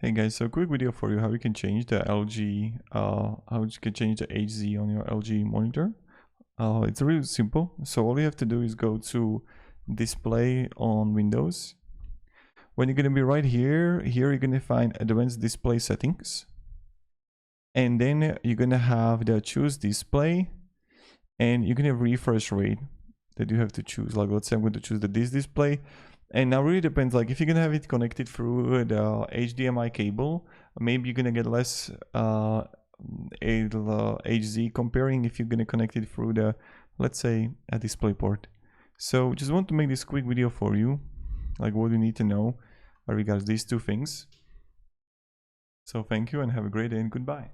Hey guys, so quick video for you how you can change the LG, how you can change the HZ on your LG monitor. It's really simple. So all you have to do is go to display on Windows. When you're gonna be right here you're gonna find advanced display settings. And then you're gonna have the choose display and you're gonna refresh rate that you have to choose. Like let's say I'm going to choose this display. And now really depends, like if you're gonna have it connected through the HDMI cable, maybe you're gonna get less HZ comparing if you're gonna connect it through the, let's say, a display port. So just want to make this quick video for you, like what you need to know regards these two things. So thank you and have a great day and goodbye.